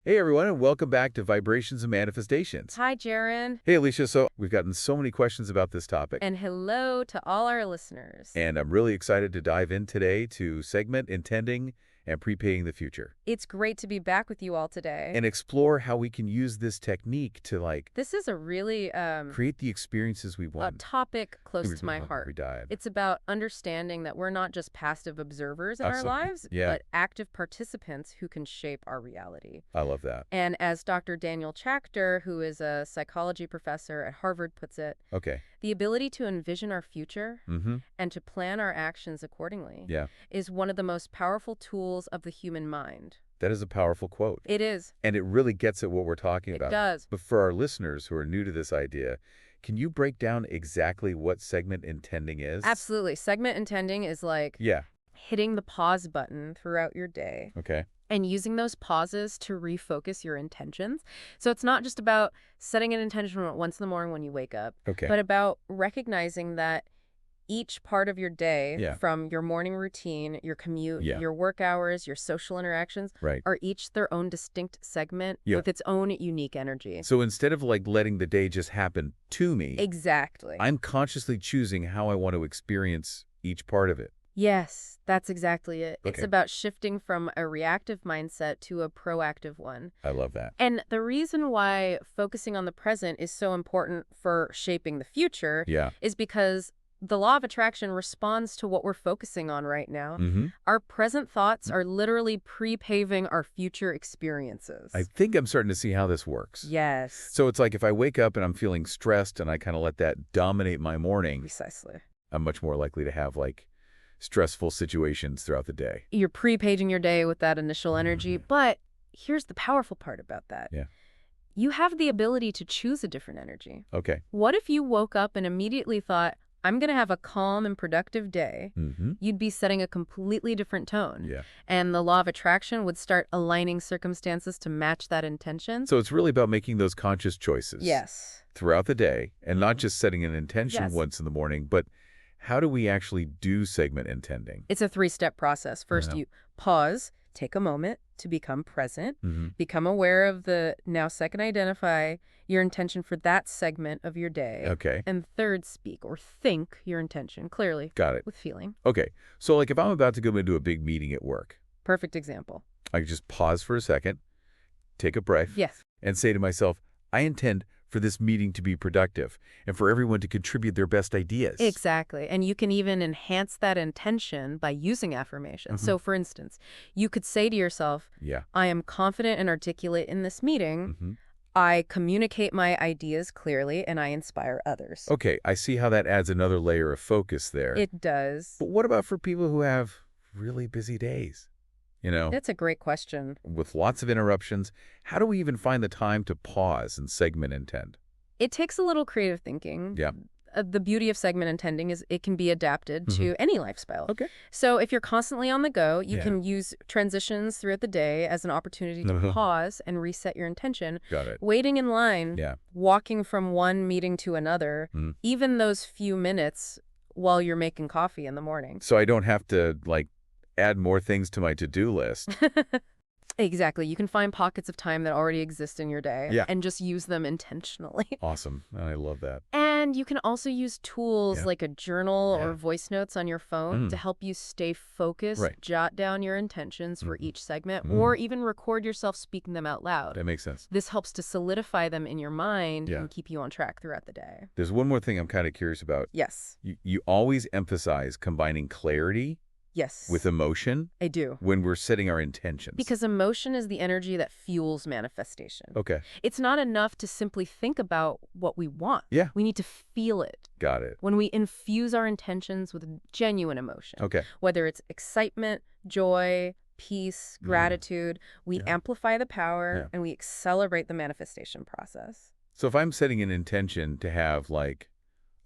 Hey everyone, and welcome back to Vibrations and Manifestations. Hi, Jaren. Hey Alicia, so we've gotten so many questions about this topic, And hello to all our listeners. and I'm really excited to dive in today to segment intending and prepaying the future, It's great to be back with you all today. and explore how we can use this technique to This is a really create the experiences we a want. topic close to my We heart. dive. It's about understanding that we're not just passive observers in our Absolutely. lives, Yeah. but active participants who can shape our reality. I love that. And as Dr. Daniel Chachter, who is a psychology professor at Harvard, puts it, Okay. the ability to envision our future Mm-hmm. and to plan our actions accordingly Yeah. is one of the most powerful tools of the human mind. That is a powerful quote. It is. And it really gets at what we're talking It about. does. But for our listeners who are new to this idea, can you break down exactly what segment intending is? Absolutely. Segment intending is like Yeah. hitting the pause button throughout your day Okay. and using those pauses to refocus your intentions. So it's not just about setting an intention once in the morning when you wake up, Okay. but about recognizing that each part of your day, Yeah. from your morning routine, your commute, Yeah. your work hours, your social interactions, Right. are each their own distinct segment Yeah. with its own unique energy. So instead of like letting the day just happen to me, Exactly. I'm consciously choosing how I want to experience each part of it. Yes, that's exactly it. It's Okay. about shifting from a reactive mindset to a proactive one. I love that. And the reason why focusing on the present is so important for shaping the future Yeah. is because the law of attraction responds to what we're focusing on right now. Mm-hmm. Our present thoughts are literally pre-paving our future experiences. I think I'm starting to see how this works. Yes. So it's like if I wake up and I'm feeling stressed and I kind of let that dominate my morning, Precisely. I'm much more likely to have like stressful situations throughout the day. You're pre-paging your day with that initial energy, Mhm. but here's the powerful part about that. Yeah. You have the ability to choose a different energy. Okay. What if you woke up and immediately thought, I'm going to have a calm and productive day? Mm-hmm. You'd be setting a completely different tone. Yeah. And the law of attraction would start aligning circumstances to match that intention. So it's really about making those conscious choices Yes. throughout the day and not just setting an intention Yes. once in the morning, but how do we actually do segment intending? It's a three-step process. First, Yeah. you pause, take a moment to become present, Mm-hmm. become aware of the now. Second, identify your intention for that segment of your day. Okay. And third, speak or think your intention clearly Got it. with feeling. Okay. So like if I'm about to go into a big meeting at work, Perfect example. I can just pause for a second, take a breath, Yes. and say to myself, I intend for this meeting to be productive and for everyone to contribute their best ideas. Exactly. And you can even enhance that intention by using affirmations. Mhm. So, for instance, you could say to yourself, Yeah. I am confident and articulate in this meeting. Mm-hmm. I communicate my ideas clearly and I inspire others. Okay. I see how that adds another layer of focus there. It does. But what about for people who have really busy days? You know, That's a great question. with lots of interruptions, how do we even find the time to pause and segment intend? It takes a little creative thinking. Yeah. The beauty of segment intending is it can be adapted to any lifestyle. Okay. So if you're constantly on the go, you Yeah. can use transitions throughout the day as an opportunity to Uh-huh. pause and reset your intention. Got it. Waiting in line, Yeah. walking from one meeting to another, Mm. even those few minutes while you're making coffee in the morning. So I don't have to like add more things to my to-do list. Exactly. You can find pockets of time that already exist in your day Yeah. and just use them intentionally. Awesome. I love that. And you can also use tools Yeah. like a journal Yeah. or voice notes on your phone Mm. to help you stay focused, Right. jot down your intentions for Mhm. each segment, Mm. or even record yourself speaking them out loud. That makes sense. This helps to solidify them in your mind Yeah. and keep you on track throughout the day. There's one more thing I'm kind of curious about. Yes. You always emphasize combining clarity Yes. with emotion I do. when we're setting our intentions. Because emotion is the energy that fuels manifestation. Okay. It's not enough to simply think about what we want. Yeah. We need to feel it. Got it. When we infuse our intentions with genuine emotion, Okay. whether it's excitement, joy, peace, Mhm. gratitude, we Yeah. amplify the power Yeah. and we accelerate the manifestation process. So if I'm setting an intention to have like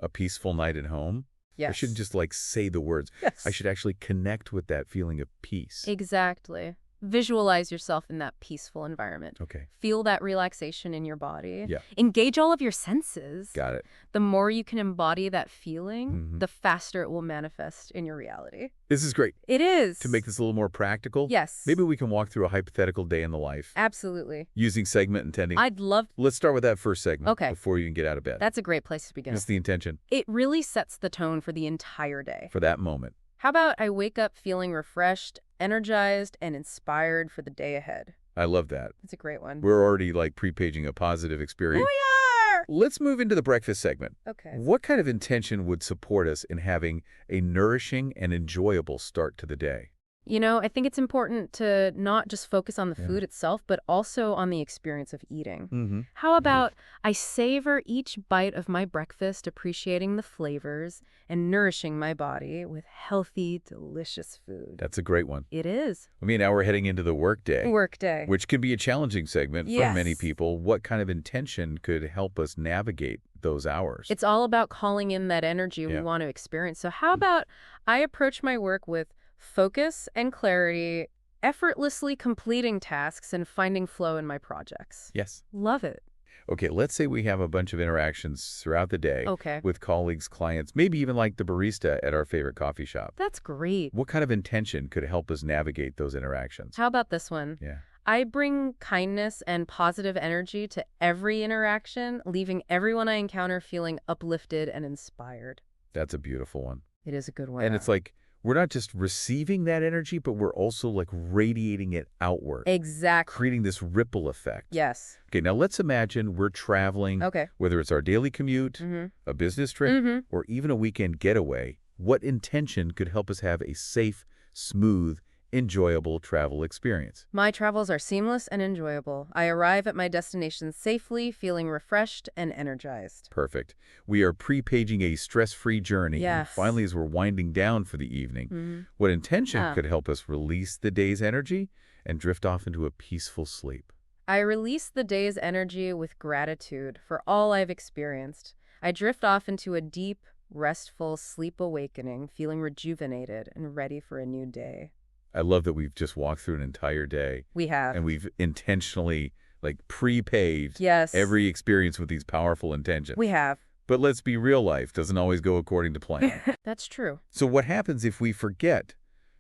a peaceful night at home, Yes. I shouldn't just like say the words. Yes. I should actually connect with that feeling of peace. Exactly. Visualize yourself in that peaceful environment. Okay. Feel that relaxation in your body. Yeah. Engage all of your senses. Got it. The more you can embody that feeling, Mhm. the faster it will manifest in your reality. This is great. It is. To make this a little more practical, Yes. maybe we can walk through a hypothetical day in the life Absolutely. using segment intending. I'd love... Let's start with that first segment Okay. before you can get out of bed. That's a great place to begin. Just the intention It really sets the tone for the entire day. for that moment. How about I wake up feeling refreshed, energized, and inspired for the day ahead? I love that. It's a great one. We're already like pre-paging a positive experience. We are! Let's move into the breakfast segment. Okay. What kind of intention would support us in having a nourishing and enjoyable start to the day? You know, I think it's important to not just focus on the Yeah. food itself, but also on the experience of eating. Mm-hmm. How about I savor each bite of my breakfast, appreciating the flavors and nourishing my body with healthy, delicious food? That's a great one. It is. I mean, now we're heading into the workday, Workday. which can be a challenging segment for Yes. many people. What kind of intention could help us navigate those hours? It's all about calling in that energy Yeah. we want to experience. So how about I approach my work with focus and clarity, effortlessly completing tasks and finding flow in my projects? Yes. Love it. Okay, let's say we have a bunch of interactions throughout the day Okay. with colleagues, clients, maybe even like the barista at our favorite coffee shop. That's great. What kind of intention could help us navigate those interactions? How about this one? Yeah. I bring kindness and positive energy to every interaction, leaving everyone I encounter feeling uplifted and inspired. That's a beautiful one. It is a good one. And it's like, we're not just receiving that energy, but we're also like radiating it outward, Exactly. creating this ripple effect. Yes. Okay, now let's imagine we're traveling, Okay. whether it's our daily commute, Mm-hmm. a business trip, Mm-hmm. or even a weekend getaway. What intention could help us have a safe, smooth, enjoyable travel experience? My travels are seamless and enjoyable. I arrive at my destination safely, feeling refreshed and energized. Perfect. We are pre-paging a stress-free journey. And Yes. finally, as we're winding down for the evening, Mm-hmm. what intention Ah. could help us release the day's energy and drift off into a peaceful sleep? I release the day's energy with gratitude for all I've experienced. I drift off into a deep, restful sleep awakening, feeling rejuvenated and ready for a new day. I love that we've just walked through an entire day We have. and we've intentionally like pre-paged Yes. every experience with these powerful intentions. We have. But let's be real, life doesn't always go according to plan. That's true. So what happens if we forget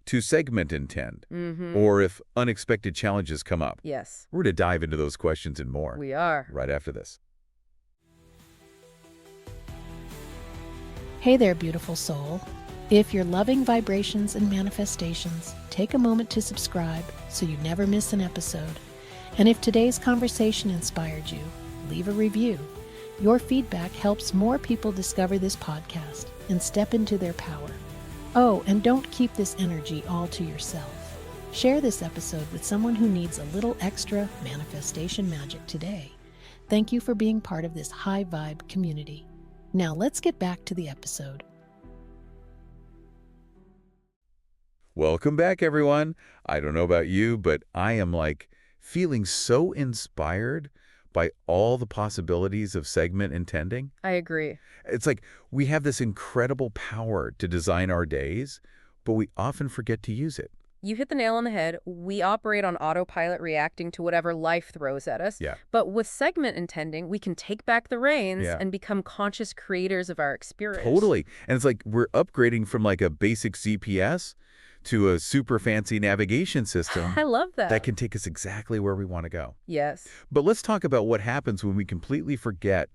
to segment intend, Mm-hmm. or if unexpected challenges come up? Yes, We're going to dive into those questions and more we are. right after this. Hey there, beautiful soul. If you're loving vibrations and manifestations, take a moment to subscribe so you never miss an episode. And if today's conversation inspired you, leave a review. Your feedback helps more people discover this podcast and step into their power. Oh, and don't keep this energy all to yourself. Share this episode with someone who needs a little extra manifestation magic today. Thank you for being part of this high vibe community. Now let's get back to the episode. Welcome back, everyone. I don't know about you, but I am like feeling so inspired by all the possibilities of segment intending. I agree. It's like we have this incredible power to design our days, but we often forget to use it. You hit the nail on the head. We operate on autopilot, reacting to whatever life throws at us. Yeah. But with segment intending, we can take back the reins Yeah. and become conscious creators of our experience. Totally. And it's like we're upgrading from like a basic GPS to a super fancy navigation system I love that. that can take us exactly where we want to go. Yes. But let's talk about what happens when we completely forget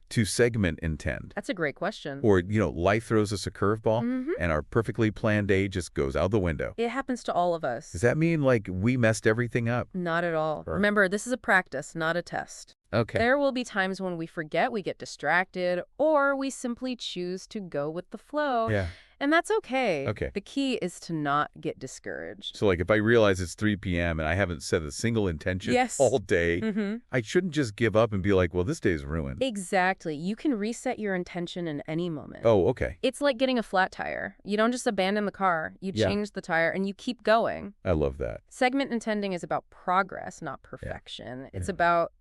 to segment intend. That's a great question. Or, life throws us a curveball Mhm. and our perfectly planned day just goes out the window. It happens to all of us. Does that mean like we messed everything up? Not at all. Or- Remember, this is a practice, not a test. Okay. There will be times when we forget, we get distracted, or we simply choose to go with the flow. Yeah. And that's okay. Okay. The key is to not get discouraged. So like if I realize it's 3 p.m. and I haven't set a single intention Yes. all day, Mm-hmm. I shouldn't just give up and be like, well, this day's ruined. Exactly. You can reset your intention in any moment. Oh, okay. It's like getting a flat tire. You don't just abandon the car. You Yeah. change the tire and you keep going. I love that. Segment intending is about progress, not perfection. It's Yeah. about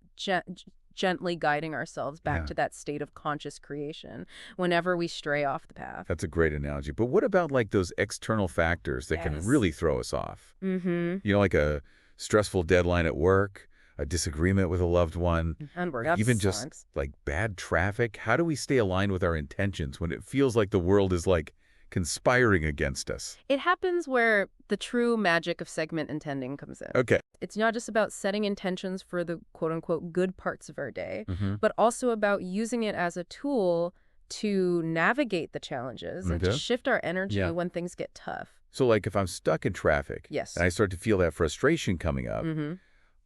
gently guiding ourselves back Yeah. to that state of conscious creation whenever we stray off the path. That's a great analogy. But what about like those external factors that can Yes. really throw us off? Mm-hmm. You know, like a stressful deadline at work, a disagreement with a loved one, And or that even just sucks. like bad traffic. How do we stay aligned with our intentions when it feels like the world is like conspiring against us? It happens where the true magic of segment intending comes in. Okay. It's not just about setting intentions for the quote-unquote good parts of our day, Mm-hmm. but also about using it as a tool to navigate the challenges and to Okay. shift our energy Yeah. when things get tough. So like if I'm stuck in traffic Yes. and I start to feel that frustration coming up, Mm-hmm.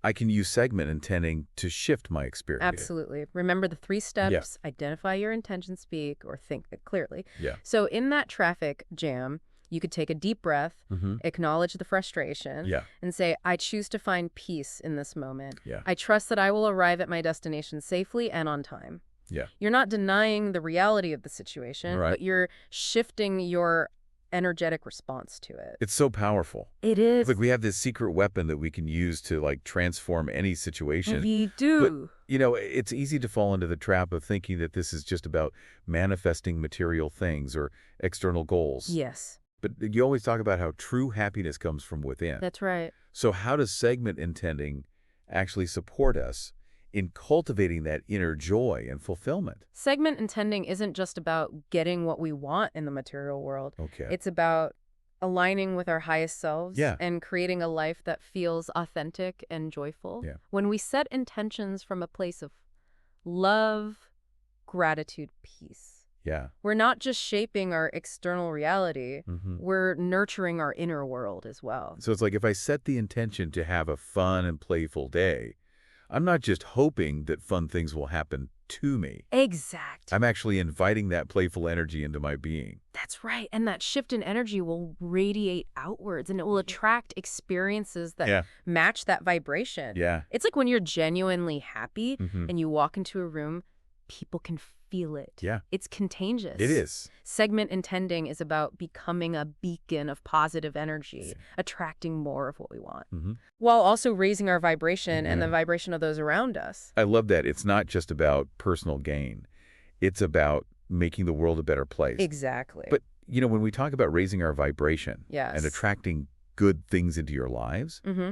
I can use segment intending to shift my experience. Absolutely. Remember the 3 steps. Yeah. Identify your intention, speak, or think it clearly. Yeah. So in that traffic jam, you could take a deep breath, Mm-hmm. acknowledge the frustration, Yeah. and say, I choose to find peace in this moment. Yeah. I trust that I will arrive at my destination safely and on time. Yeah. You're not denying the reality of the situation, Right. but you're shifting your energetic response to it. It's so powerful. It is. Like we have this secret weapon that we can use to like transform any situation. We do. You know, it's easy to fall into the trap of thinking that this is just about manifesting material things or external goals. Yes, But you always talk about how true happiness comes from within. that's right. So how does segment intending actually support us in cultivating that inner joy and fulfillment? Segment intending isn't just about getting what we want in the material world. Okay. It's about aligning with our highest selves Yeah. and creating a life that feels authentic and joyful. Yeah. When we set intentions from a place of love, gratitude, peace, Yeah. we're not just shaping our external reality, Mm-hmm. we're nurturing our inner world as well. So it's like if I set the intention to have a fun and playful day, I'm not just hoping that fun things will happen to me. Exact. I'm actually inviting that playful energy into my being. That's right. And that shift in energy will radiate outwards and it will attract experiences that Yeah. match that vibration. Yeah. It's like when you're genuinely happy Mm-hmm. and you walk into a room, people can feel it. Yeah. It's contagious. It is. Segment intending is about becoming a beacon of positive energy, attracting more of what we want, Mm-hmm. while also raising our vibration and Yeah. the vibration of those around us. I love that. It's not just about personal gain. It's about making the world a better place. Exactly. But, you know, when we talk about raising our vibration yes. and attracting good things into your lives, Mm-hmm.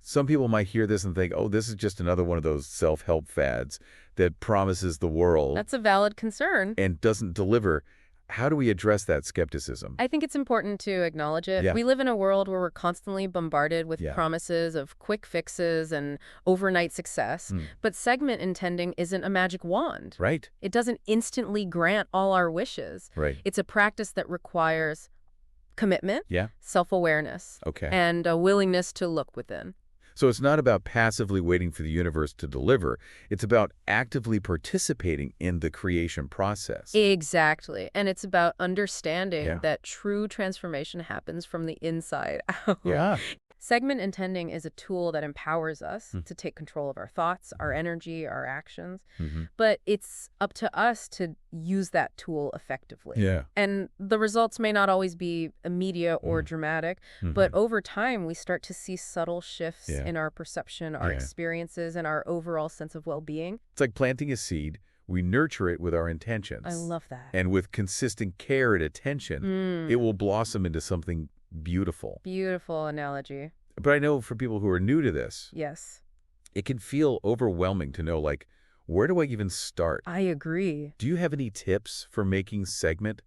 some people might hear this and think, oh, this is just another one of those self-help fads that promises the world That's a valid concern. and doesn't deliver. How do we address that skepticism? I think it's important to acknowledge it. Yeah. We live in a world where we're constantly bombarded with Yeah. promises of quick fixes and overnight success. Hmm. But segment intending isn't a magic wand. Right? It doesn't instantly grant all our wishes. Right. It's a practice that requires commitment, Yeah. self-awareness, Okay. and a willingness to look within. So it's not about passively waiting for the universe to deliver. It's about actively participating in the creation process. Exactly. And it's about understanding Yeah. that true transformation happens from the inside out. Yeah. Segment intending is a tool that empowers us Hmm. to take control of our thoughts, our energy, our actions. Mm-hmm. But it's up to us to use that tool effectively. Yeah. And the results may not always be immediate or Mm. dramatic, Mhm. but over time we start to see subtle shifts Yeah. in our perception, our Yeah. experiences, and our overall sense of well-being. It's like planting a seed. We nurture it with our intentions. I love that. And with consistent care and attention, Mm, it will blossom into something beautiful. beautiful analogy. But I know for people who are new to this, Yes, it can feel overwhelming to know, like, where do I even start? I agree. Do you have any tips for making segment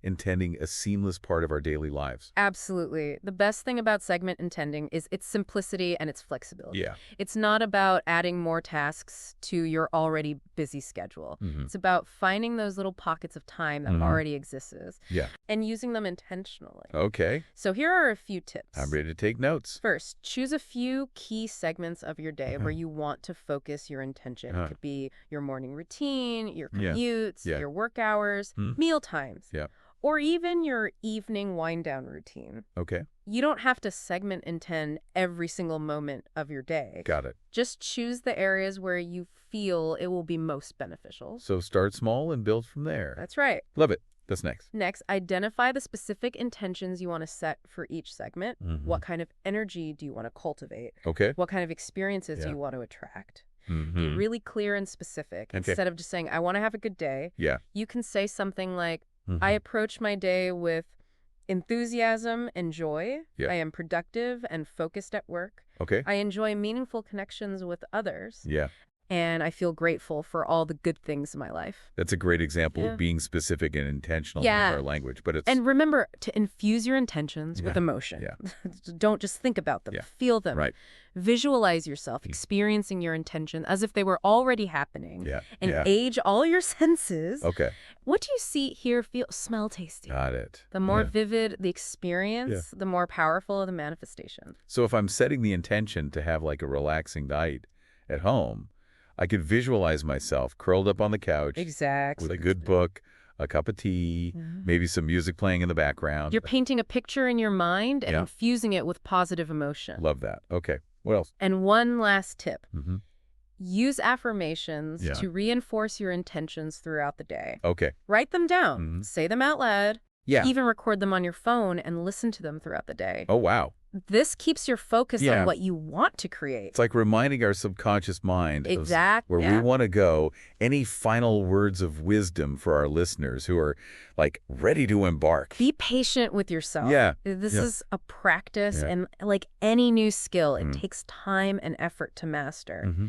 intending a seamless part of our daily lives? Absolutely. The best thing about segment intending is its simplicity and its flexibility. Yeah. It's not about adding more tasks to your already busy schedule. Mhm. It's about finding those little pockets of time that Mhm. already exist Yeah. and using them intentionally. Okay. So here are a few tips. I'm ready to take notes. First, choose a few key segments of your day Uh-huh. where you want to focus your intention. Uh-huh. It could be your morning routine, your Yeah. commutes, Yeah. your work hours, Hmm. meal times, Yeah. or even your evening wind-down routine. Okay. You don't have to segment intend every single moment of your day. Got it. Just choose the areas where you feel it will be most beneficial. So start small and build from there. That's right. Love it. That's next. Next, identify the specific intentions you want to set for each segment. Mhm. What kind of energy do you want to cultivate? Okay. What kind of experiences do Yeah. you want to attract? Be really clear and specific. Okay. Instead of just saying, I want to have a good day, Yeah. you can say something like, Mhm. I approach my day with enthusiasm and joy. Yeah. I am productive and focused at work. Okay. I enjoy meaningful connections with others. Yeah. And I feel grateful for all the good things in my life. That's a great example Yeah. of being specific and intentional Yeah. with our language. But it's And remember to infuse your intentions with Yeah. emotion. Yeah. Don't just think about them. Yeah. Feel them. right. Visualize yourself experiencing your intention as if they were already happening. Yeah. And yeah. age all your senses. Okay. What do you see, hear, feel, smell, taste? Got it. The more Yeah. vivid the experience, the more powerful the manifestation. So if I'm setting the intention to have like a relaxing night at home, I could visualize myself curled up on the couch Exactly. with a good book, a cup of tea, maybe some music playing in the background. You're painting a picture in your mind and Yeah. infusing it with positive emotion. Love that. Okay. What else? And one last tip. Mm-hmm. Use affirmations Yeah. to reinforce your intentions throughout the day. Okay. Write them down. Mhm. Say them out loud. Yeah. Even record them on your phone and listen to them throughout the day. Oh, wow. This keeps your focus Yeah. on what you want to create. It's like reminding our subconscious mind of Exactly. where we want to go. Any final words of wisdom for our listeners who are like ready to embark? Be patient with yourself. Yeah. This Yeah. is a practice, Yeah. and like any new skill, it Mhm. takes time and effort to master. Mm-hmm.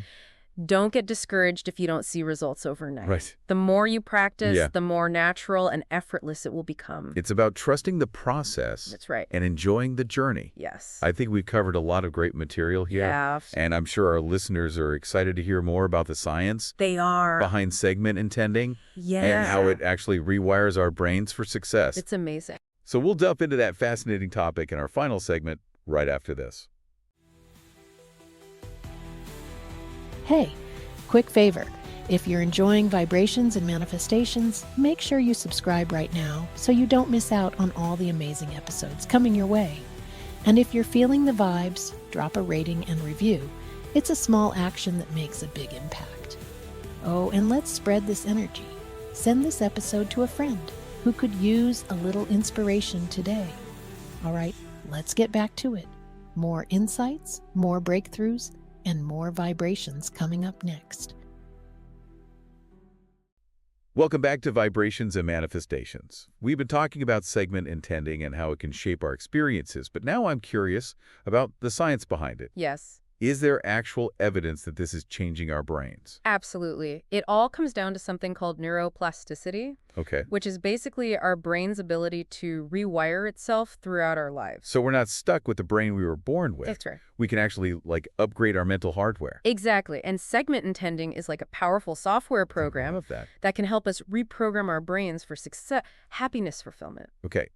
Don't get discouraged if you don't see results overnight. Right. The more you practice, Yeah. the more natural and effortless it will become. It's about trusting the process That's right. and enjoying the journey. Yes. I think we've covered a lot of great material here. Yeah. And I'm sure our listeners are excited to hear more about the science They are. behind segment intending Yeah. and how it actually rewires our brains for success. It's amazing. So we'll delve into that fascinating topic in our final segment right after this. Hey, quick favor. If you're enjoying Vibrations and Manifestations, make sure you subscribe right now so you don't miss out on all the amazing episodes coming your way. And if you're feeling the vibes, drop a rating and review. It's a small action that makes a big impact. Oh, and let's spread this energy. Send this episode to a friend who could use a little inspiration today. All right, let's get back to it. More insights, more breakthroughs, and more vibrations coming up next. Welcome back to Vibrations and Manifestations. We've been talking about segment intending and how it can shape our experiences, but now I'm curious about the science behind it. Yes. Is there actual evidence that this is changing our brains? Absolutely. It all comes down to something called neuroplasticity, Okay. which is basically our brain's ability to rewire itself throughout our lives. So we're not stuck with the brain we were born with. That's right. We can actually like upgrade our mental hardware. Exactly. And segment intending is like a powerful software I program love that. that can help us reprogram our brains for success, happiness, fulfillment. Okay.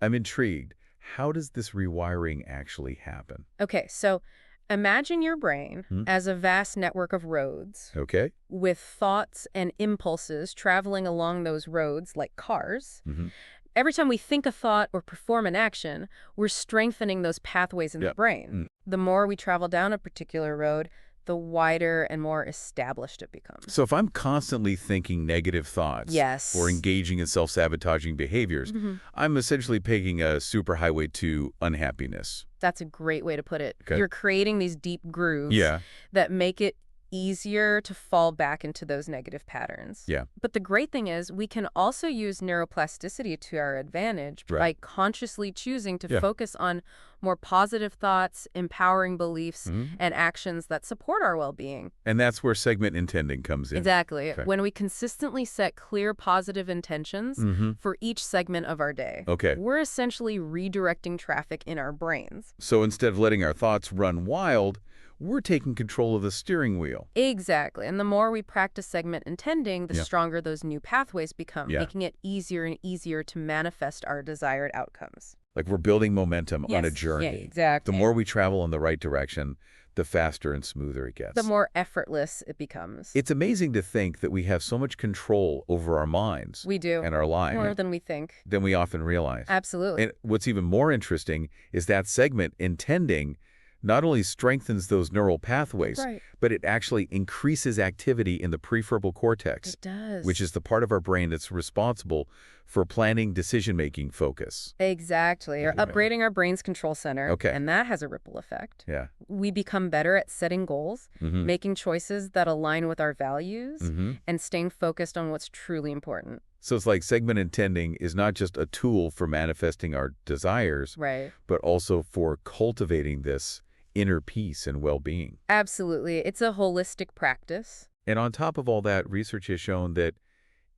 I'm intrigued. How does this rewiring actually happen? Okay, so imagine your brain Hmm. as a vast network of roads Okay. with thoughts and impulses traveling along those roads like cars. Mm-hmm. Every time we think a thought or perform an action, we're strengthening those pathways in Yep. the brain. Mm. The more we travel down a particular road, the wider and more established it becomes. So if I'm constantly thinking negative thoughts Yes. or engaging in self-sabotaging behaviors, Mhm. I'm essentially picking a superhighway to unhappiness. That's a great way to put it. Okay. You're creating these deep grooves Yeah. that make it easier to fall back into those negative patterns. Yeah. But the great thing is we can also use neuroplasticity to our advantage by Right. consciously choosing to Yeah. focus on more positive thoughts, empowering beliefs, Mhm. and actions that support our well-being. And that's where segment intending comes in. Exactly. Okay. When we consistently set clear positive intentions Mm-hmm. for each segment of our day, Okay. we're essentially redirecting traffic in our brains. So instead of letting our thoughts run wild, we're taking control of the steering wheel. Exactly. And the more we practice segment intending, the Yeah. stronger those new pathways become, Yeah. making it easier and easier to manifest our desired outcomes. Like we're building momentum on a journey. Yeah, exactly. The more we travel in the right direction, the faster and smoother it gets. The more effortless it becomes. It's amazing to think that we have so much control over our minds We do. and our lives More than we think. than we often realize. Absolutely. And what's even more interesting is that segment intending not only strengthens those neural pathways, Right. but it actually increases activity in the prefrontal cortex, It does. which is the part of our brain that's responsible for planning, decision-making, focus. Exactly. Or upgrading our brain's control center. Okay. And that has a ripple effect. Yeah. We become better at setting goals, Mm-hmm. making choices that align with our values, Mm-hmm. and staying focused on what's truly important. So it's like segment intending is not just a tool for manifesting our desires, Right. but also for cultivating this inner peace and well-being. Absolutely. It's a holistic practice. And on top of all that, research has shown that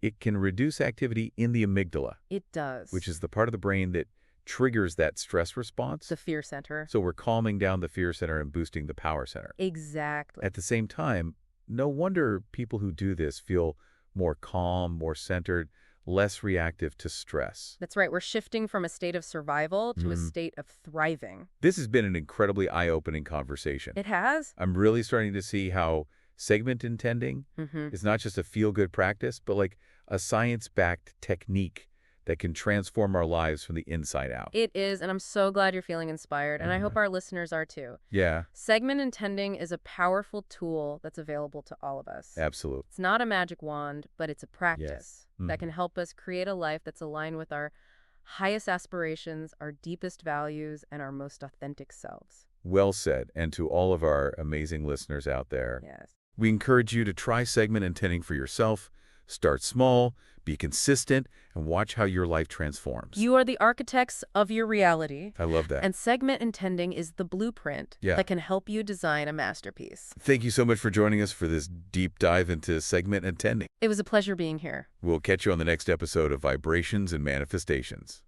it can reduce activity in the amygdala, It does. which is the part of the brain that triggers that stress response. the fear center. So we're calming down the fear center and boosting the power center. Exactly. At the same time, no wonder people who do this feel more calm, more centered, less reactive to stress. That's right. We're shifting from a state of survival to a Mhm. state of thriving. This has been an incredibly eye-opening conversation. It has. I'm really starting to see how segment intending Mm-hmm. is not just a feel-good practice, but like a science-backed technique that can transform our lives from the inside out. It is, and I'm so glad you're feeling inspired, and I hope Mhm. our listeners are too. Yeah, Segment intending is a powerful tool that's available to all of us. absolutely. It's not a magic wand, but it's a practice Yes. that can help us create a life that's aligned with our highest aspirations, our deepest values, and our most authentic selves. Well said. And to all of our amazing listeners out there, Yes. we encourage you to try segment intending for yourself. Start small, be consistent, and watch how your life transforms. You are the architects of your reality, I love that. and segment intending is the blueprint Yeah. that can help you design a masterpiece. Thank you so much for joining us for this deep dive into segment intending. It was a pleasure being here. We'll catch you on the next episode of Vibrations and Manifestations.